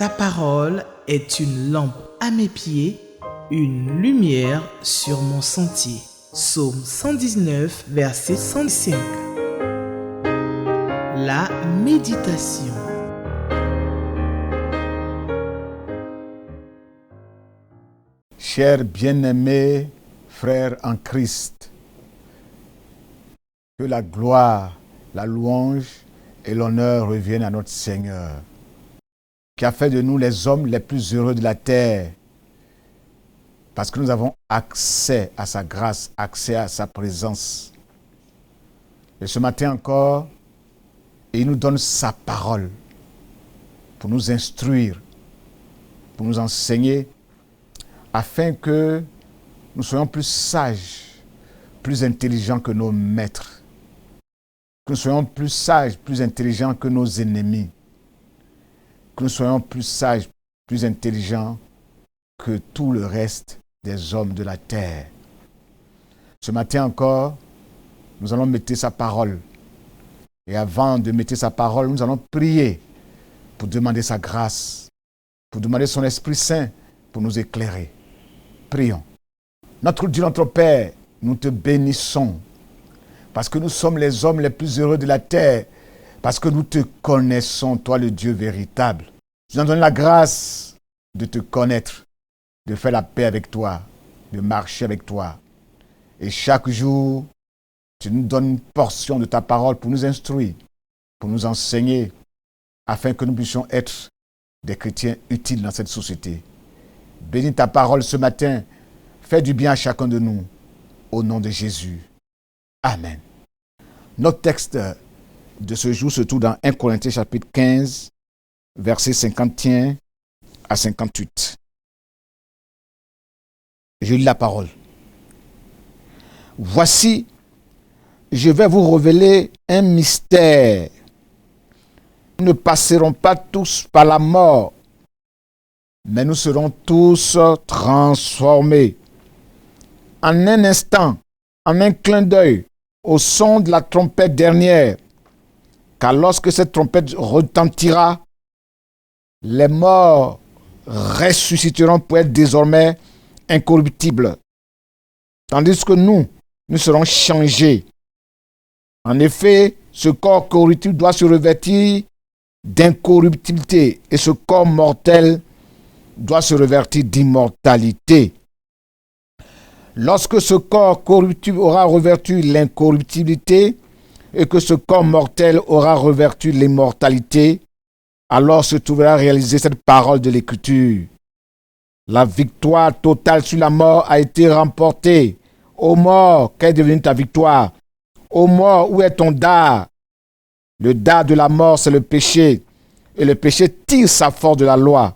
Ta parole est une lampe à mes pieds, une lumière sur mon sentier. Psaume 119, verset 105. La méditation. Chers bien-aimés frères en Christ, que la gloire, la louange et l'honneur reviennent à notre Seigneur, qui a fait de nous les hommes les plus heureux de la terre, parce que nous avons accès à sa grâce, accès à sa présence. Et ce matin encore, il nous donne sa parole pour nous instruire, pour nous enseigner, afin que nous soyons plus sages, plus intelligents que nos maîtres, que nous soyons plus sages, plus intelligents que nos ennemis, que nous soyons plus sages, plus intelligents que tout le reste des hommes de la terre. Ce matin encore, nous allons mettre sa parole. Et avant de mettre sa parole, nous allons prier pour demander sa grâce, pour demander son Esprit Saint pour nous éclairer. Prions. Notre Dieu, notre Père, nous te bénissons parce que nous sommes les hommes les plus heureux de la terre, parce que nous te connaissons, toi le Dieu véritable. Tu nous donnes la grâce de te connaître, de faire la paix avec toi, de marcher avec toi. Et chaque jour, tu nous donnes une portion de ta parole pour nous instruire, pour nous enseigner, afin que nous puissions être des chrétiens utiles dans cette société. Bénis ta parole ce matin. Fais du bien à chacun de nous. Au nom de Jésus. Amen. Notre texte de ce jour se trouve dans 1 Corinthiens chapitre 15, versets 51 à 58. Je lis la parole. Voici, je vais vous révéler un mystère. Nous ne passerons pas tous par la mort, mais nous serons tous transformés. En un instant, en un clin d'œil, au son de la trompette dernière, car lorsque cette trompette retentira, les morts ressusciteront pour être désormais incorruptibles, tandis que nous serons changés. En effet, ce corps corruptible doit se revêtir d'incorruptibilité et ce corps mortel doit se revêtir d'immortalité. Lorsque ce corps corruptible aura revêtu l'incorruptibilité et que ce corps mortel aura revêtu l'immortalité, alors se trouvera réalisée cette parole de l'Écriture. La victoire totale sur la mort a été remportée. Ô mort, qu'est devenue ta victoire? Ô mort, où est ton dard? Le dard de la mort, c'est le péché, et le péché tire sa force de la loi.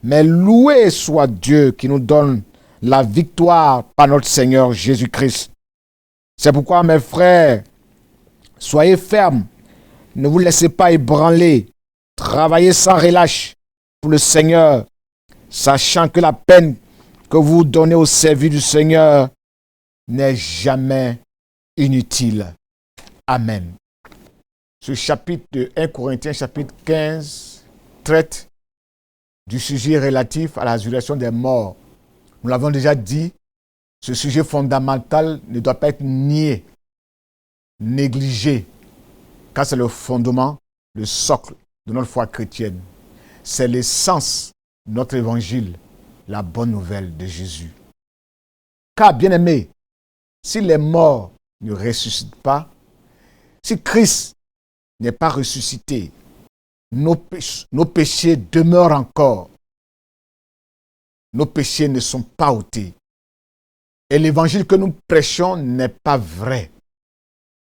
Mais loué soit Dieu qui nous donne la victoire par notre Seigneur Jésus-Christ. C'est pourquoi, mes frères, soyez fermes, ne vous laissez pas ébranler, travaillez sans relâche pour le Seigneur, sachant que la peine que vous donnez au service du Seigneur n'est jamais inutile. Amen. Ce chapitre de 1 Corinthiens, chapitre 15, traite du sujet relatif à la résurrection des morts. Nous l'avons déjà dit, ce sujet fondamental ne doit pas être nié, négligé, car c'est le fondement, le socle de notre foi chrétienne. C'est l'essence de notre évangile, la bonne nouvelle de Jésus. Car, bien-aimés, si les morts ne ressuscitent pas, si Christ n'est pas ressuscité, nos péchés demeurent encore. Nos péchés ne sont pas ôtés. Et l'évangile que nous prêchons n'est pas vrai.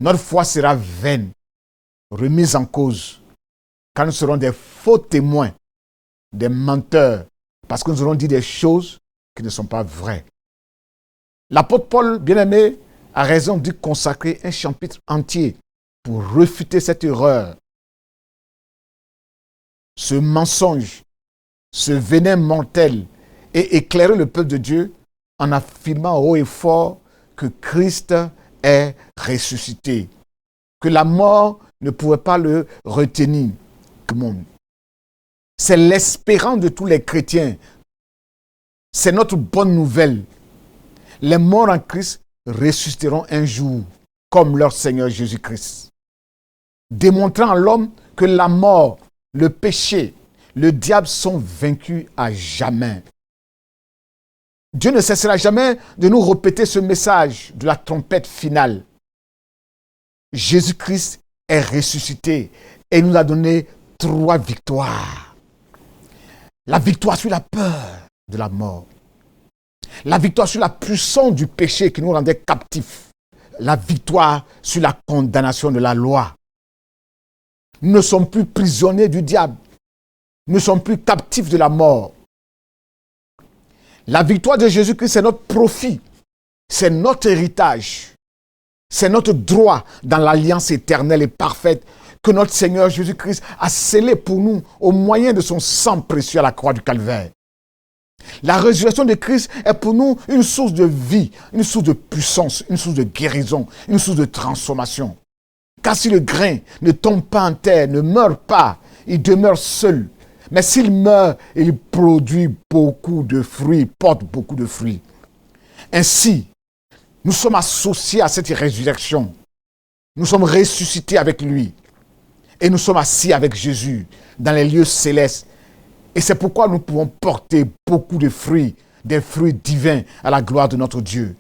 Notre foi sera vaine, remise en cause, car nous serons des faux témoins, des menteurs, parce que nous aurons dit des choses qui ne sont pas vraies. L'apôtre Paul, bien-aimé, a raison de consacrer un chapitre entier pour refuter cette erreur, ce mensonge, ce venin mortel, et éclairer le peuple de Dieu en affirmant haut et fort que Christ est ressuscité, que la mort ne pouvait pas le retenir. C'est l'espérance de tous les chrétiens. C'est notre bonne nouvelle. Les morts en Christ ressusciteront un jour, comme leur Seigneur Jésus-Christ. Démontrant à l'homme que la mort, le péché, le diable sont vaincus à jamais. Dieu ne cessera jamais de nous répéter ce message de la trompette finale. Jésus-Christ est ressuscité et nous a donné 3 victoires. La victoire sur la peur de la mort. La victoire sur la puissance du péché qui nous rendait captifs. La victoire sur la condamnation de la loi. Nous ne sommes plus prisonniers du diable. Nous ne sommes plus captifs de la mort. La victoire de Jésus-Christ, c'est notre profit. C'est notre héritage. C'est notre droit dans l'alliance éternelle et parfaite que notre Seigneur Jésus-Christ a scellé pour nous au moyen de son sang précieux à la croix du Calvaire. La résurrection de Christ est pour nous une source de vie, une source de puissance, une source de guérison, une source de transformation. Car si le grain ne tombe pas en terre, ne meurt pas, il demeure seul. Mais s'il meurt, il produit beaucoup de fruits, porte beaucoup de fruits. Ainsi, nous sommes associés à cette résurrection. Nous sommes ressuscités avec lui. Et nous sommes assis avec Jésus dans les lieux célestes. Et c'est pourquoi nous pouvons porter beaucoup de fruits, des fruits divins à la gloire de notre Dieu.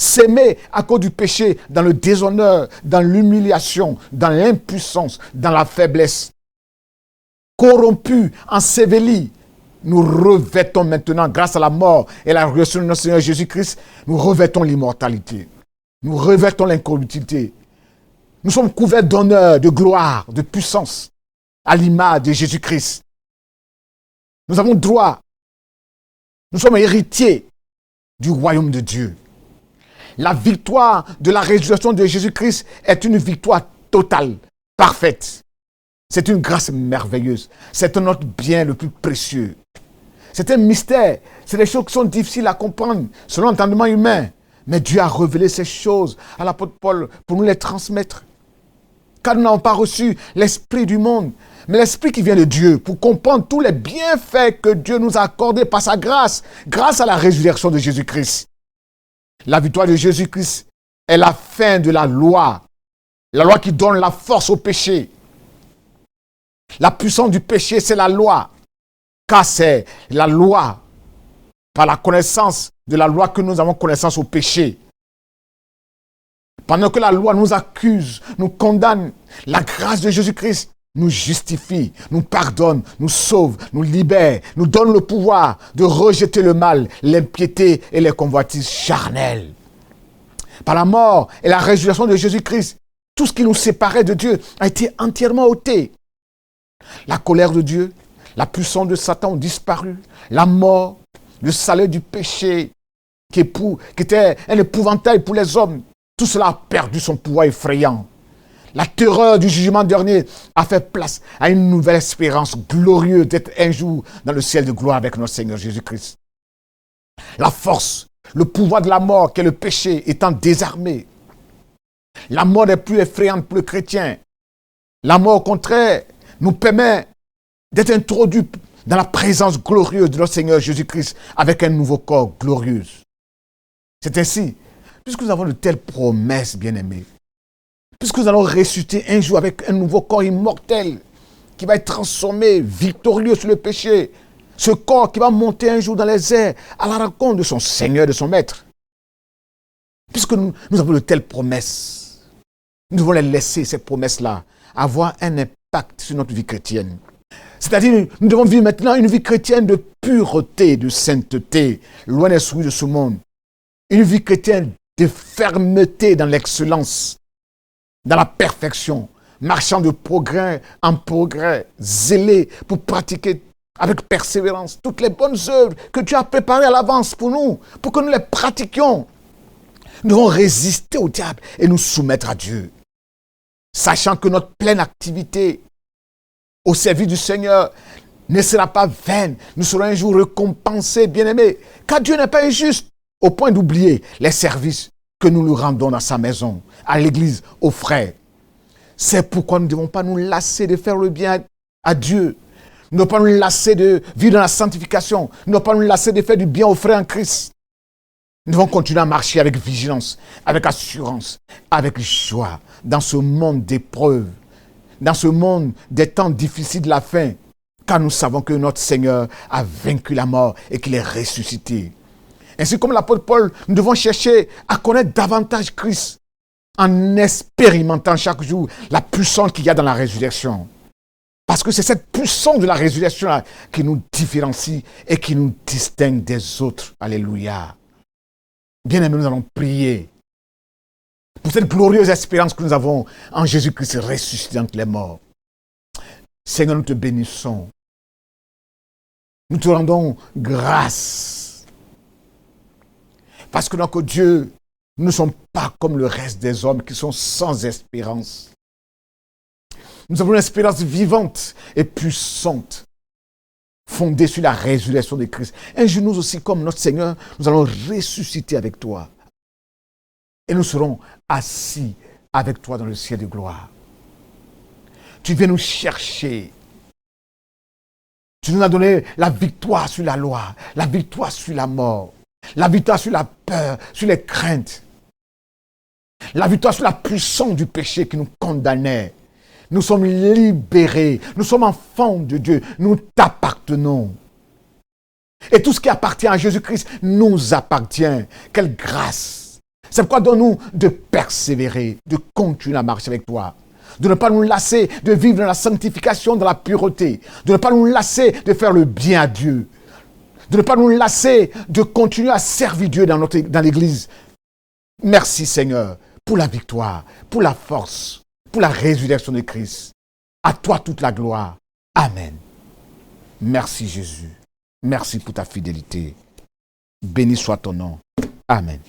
S'aimer à cause du péché, dans le déshonneur, dans l'humiliation, dans l'impuissance, dans la faiblesse. Corrompus, ensevelis, nous revêtons maintenant, grâce à la mort et la résurrection de notre Seigneur Jésus-Christ, nous revêtons l'immortalité. Nous revêtons l'incorruptibilité. Nous sommes couverts d'honneur, de gloire, de puissance, à l'image de Jésus-Christ. Nous avons droit. Nous sommes héritiers du royaume de Dieu. La victoire de la résurrection de Jésus-Christ est une victoire totale, parfaite. C'est une grâce merveilleuse. C'est notre bien le plus précieux. C'est un mystère. C'est des choses qui sont difficiles à comprendre selon l'entendement humain. Mais Dieu a révélé ces choses à l'apôtre Paul pour nous les transmettre. Car nous n'avons pas reçu l'esprit du monde, mais l'esprit qui vient de Dieu pour comprendre tous les bienfaits que Dieu nous a accordés par sa grâce, grâce à la résurrection de Jésus-Christ. La victoire de Jésus-Christ est la fin de la loi qui donne la force au péché. La puissance du péché, c'est la loi, car c'est la loi, par la connaissance de la loi que nous avons connaissance au péché. Pendant que la loi nous accuse, nous condamne, la grâce de Jésus-Christ nous justifie, nous pardonne, nous sauve, nous libère, nous donne le pouvoir de rejeter le mal, l'impiété et les convoitises charnelles. Par la mort et la résurrection de Jésus-Christ, tout ce qui nous séparait de Dieu a été entièrement ôté. La colère de Dieu, la puissance de Satan ont disparu. La mort, le salaire du péché, qui était un épouvantail pour les hommes, tout cela a perdu son pouvoir effrayant. La terreur du jugement dernier a fait place à une nouvelle espérance glorieuse d'être un jour dans le ciel de gloire avec notre Seigneur Jésus-Christ. La force, le pouvoir de la mort qu'est le péché étant désarmé. La mort n'est plus effrayante pour le chrétien. La mort, au contraire, nous permet d'être introduits dans la présence glorieuse de notre Seigneur Jésus-Christ avec un nouveau corps glorieux. C'est ainsi, puisque nous avons de telles promesses, bien-aimés, puisque nous allons ressusciter un jour avec un nouveau corps immortel qui va être transformé, victorieux sur le péché, ce corps qui va monter un jour dans les airs à la rencontre de son Seigneur, de son Maître. Puisque nous avons de telles promesses, nous devons les laisser, ces promesses-là, avoir un impact sur notre vie chrétienne. C'est-à-dire, nous devons vivre maintenant une vie chrétienne de pureté, de sainteté, loin des souilles de ce monde. Une vie chrétienne de fermeté dans l'excellence, dans la perfection, marchant de progrès en progrès, zélé pour pratiquer avec persévérance toutes les bonnes œuvres que Dieu a préparées à l'avance pour nous, pour que nous les pratiquions. Nous devons résister au diable et nous soumettre à Dieu, sachant que notre pleine activité au service du Seigneur ne sera pas vaine. Nous serons un jour récompensés, bien-aimés, car Dieu n'est pas injuste au point d'oublier les services que nous lui rendons dans sa maison, à l'église, aux frères. C'est pourquoi nous ne devons pas nous lasser de faire le bien à Dieu. Ne pas nous lasser de vivre dans la sanctification. Ne pas nous lasser de faire du bien aux frères en Christ. Nous devons continuer à marcher avec vigilance, avec assurance, avec joie, dans ce monde d'épreuves, dans ce monde des temps difficiles de la fin, car nous savons que notre Seigneur a vaincu la mort et qu'il est ressuscité. Ainsi comme l'apôtre Paul, nous devons chercher à connaître davantage Christ en expérimentant chaque jour la puissance qu'il y a dans la résurrection. Parce que c'est cette puissance de la résurrection qui nous différencie et qui nous distingue des autres. Alléluia. Bien-aimés, nous allons prier pour cette glorieuse espérance que nous avons en Jésus-Christ ressuscité entre les morts. Seigneur, nous te bénissons. Nous te rendons grâce. Parce que notre Dieu, nous ne sommes pas comme le reste des hommes qui sont sans espérance. Nous avons une espérance vivante et puissante, fondée sur la résurrection de Christ. Un jour, nous aussi, comme notre Seigneur, nous allons ressusciter avec toi. Et nous serons assis avec toi dans le ciel de gloire. Tu viens nous chercher. Tu nous as donné la victoire sur la loi, la victoire sur la mort, la victoire sur la peur, sur les craintes, la victoire sur la puissance du péché qui nous condamnait. Nous sommes libérés, nous sommes enfants de Dieu, nous t'appartenons. Et tout ce qui appartient à Jésus-Christ nous appartient. Quelle grâce! C'est pourquoi donne-nous de persévérer, de continuer à marcher avec toi. De ne pas nous lasser de vivre dans la sanctification, dans la pureté. De ne pas nous lasser de faire le bien à Dieu. De ne pas nous lasser de continuer à servir Dieu dans l'Église. Merci Seigneur pour la victoire, pour la force, pour la résurrection de Christ. À toi toute la gloire. Amen. Merci Jésus. Merci pour ta fidélité. Béni soit ton nom. Amen.